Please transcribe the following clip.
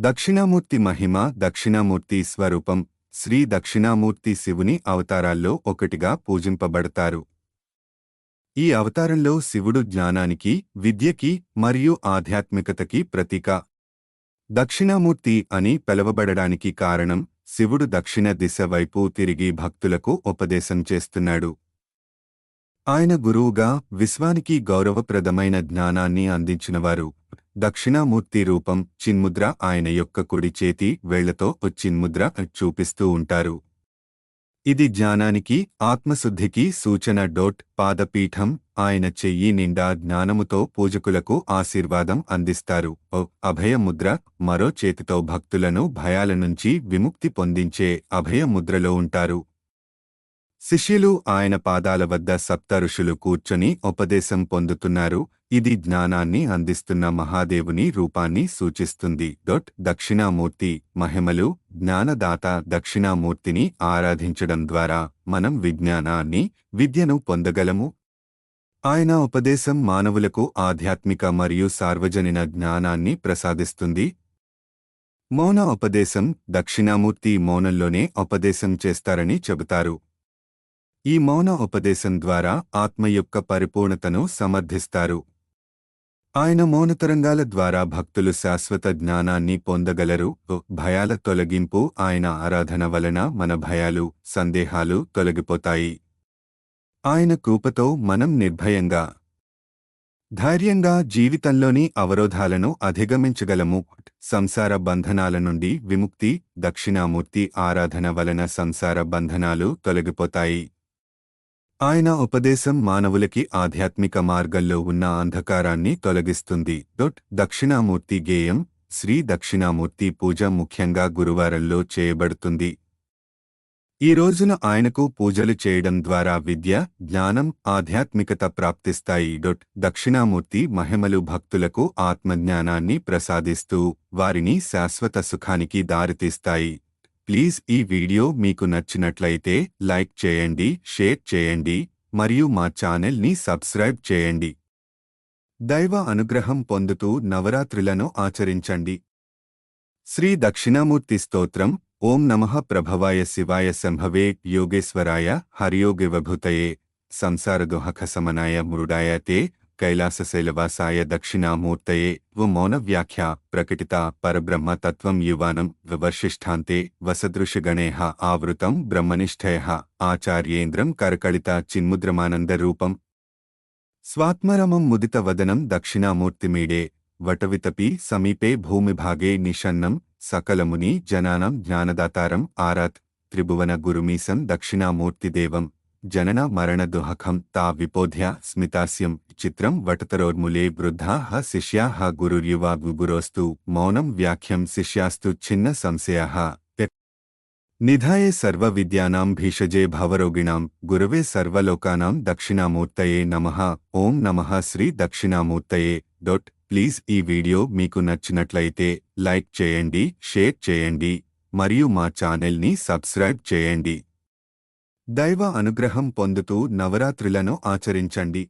దక్షిణామూర్తి మహిమ. దక్షిణామూర్తి స్వరూపం శ్రీ దక్షిణామూర్తి శివుని అవతారాల్లో ఒకటిగా పూజింపబడతారు. ఈ అవతారంలో శివుడు జ్ఞానానికి, విద్యకి మరియు ఆధ్యాత్మికతకి ప్రతీక. దక్షిణామూర్తి అని పిలవబడడానికి కారణం శివుడు దక్షిణ దిశ వైపు తిరిగి భక్తులకు ఉపదేశం చేస్తున్నాడు. ఆయన గురువుగా విశ్వానికి గౌరవప్రదమైన జ్ఞానాన్ని అందించినవారు. దక్షిణామూర్తి రూపం చిన్ముద్ర. ఆయన యొక్క కుడి చేతి వేళ్లతో చిన్ముద్ర చూపిస్తూ ఉంటారు. ఇది జ్ఞానానికి, ఆత్మశుద్ధికి సూచన. పాదపీఠం. ఆయన చెయ్యి నిండా జ్ఞానముతో పూజకులకు ఆశీర్వాదం అందిస్తారు. అభయముద్ర. మరో చేతితో భక్తులను భయాల నుంచి విముక్తి పొందించే అభయముద్రలో ఉంటారు. శిష్యులు ఆయన పాదాల వద్ద సప్త ఋషులు కూర్చొని ఉపదేశం పొందుతున్నారు. ఇది జ్ఞానాన్ని అందిస్తున్న మహాదేవుని రూపాన్ని సూచిస్తుంది. దక్షిణామూర్తి మహిమలు. జ్ఞానదాత. దక్షిణామూర్తిని ఆరాధించడం ద్వారా మనం విజ్ఞానాన్ని, విద్యను పొందగలము. ఆయన ఉపదేశం మానవులకు ఆధ్యాత్మిక మరియు సార్వజనిక జ్ఞానాన్ని ప్రసాదిస్తుంది. మౌన ఉపదేశం. దక్షిణామూర్తి మౌనంలోనే ఉపదేశం చేస్తారని చెబుతారు. ఈ మౌన ఉపదేశం ద్వారా ఆత్మ యొక్క పరిపూర్ణతను సమర్థిస్తారు. ఆయన మౌనతరంగాల ద్వారా భక్తులు శాశ్వత జ్ఞానాన్ని పొందగలరు. భయాల తొలగింపు. ఆయన ఆరాధన వలన మన భయాలు, సందేహాలు తొలగిపోతాయి. ఆయన కృపతో మనం నిర్భయంగా, ధైర్యంగా జీవితంలోని అవరోధాలను అధిగమించగలము. సంసార బంధనాల నుండి విముక్తి. దక్షిణామూర్తి ఆరాధన వలన సంసార బంధనాలు తొలగిపోతాయి. ఆయన ఉపదేశం మానవులకి ఆధ్యాత్మిక మార్గంలో ఉన్న అంధకారాన్ని తొలగిస్తుంది. దక్షిణామూర్తి గేయం. శ్రీ దక్షిణామూర్తి పూజ ముఖ్యంగా గురువారంలో చేయబడుతుంది. ఈ రోజున ఆయనకు పూజలు చేయడం ద్వారా విద్య, జ్ఞానం, ఆధ్యాత్మికత ప్రాప్తిస్తాయి. దక్షిణామూర్తి మహిమలు భక్తులకు ఆత్మజ్ఞానాన్ని ప్రసాదిస్తూ వారిని శాశ్వత సుఖానికి దారితీస్తాయి. ప్లీజ్ ఈ వీడియో మీకు నచ్చినట్లయితే లైక్ చేయండి, షేర్ చేయండి మరియు మా ఛానల్ని సబ్స్క్రైబ్ చేయండి. దైవ అనుగ్రహం పొందుతూ నవరాత్రులను ఆచరించండి. శ్రీ దక్షిణామూర్తి స్తోత్రం. ఓం నమః ప్రభవాయ శివాయ సంభవే యోగేశ్వరాయ హరియోగివభూతయే సంసారదోహకశమనాయ మృడాయ తే కైలాసశైలవాసాయ దక్షిణామూర్తయే. మౌన వ్యాఖ్య. ప్రకటిత పరబ్రహ్మ తత్వం యువానం వశిష్ఠాంతే వసదృశగణేః ఆవృతం బ్రహ్మనిష్ఠయః ఆచార్యేంద్రం కరకళిత చిన్ముద్రమానందరూపం స్వాత్మరమం ముదితవదనం దక్షిణామూర్తిమీడే వటవితపి సమీపే భూమిభాగే నిషన్నం సకలముని జనానం జ్ఞానదాతారం ఆరాత్ త్రిభువన గురుమీసం దక్షిణామూర్తిదేవం జనన మరణదుహకం తా విపోధ్య స్మితాస్యం చిత్రం వటతరోర్ములే వృద్ధాః శిష్యాః గురుర్యువా గురోస్తు మౌనం వ్యాఖ్యం శిష్యాస్తు ఛిన్న సంశయాః నిధాయే సర్వ విద్యానాం భీషజే భవరోగిణాం గురవే సర్వలోకానాం దక్షిణామూర్తయే నమః. ఓం నమః శ్రీ దక్షిణామూర్తయే. ప్లీజ్ ఈ వీడియో మీకు నచ్చినట్లయితే లైక్ చేయండి, షేర్ చేయండి మరియు మా ఛానల్ని సబ్స్క్రైబ్ చేయండి. దైవ అనుగ్రహం పొందుతూ నవరాత్రులను ఆచరించండి.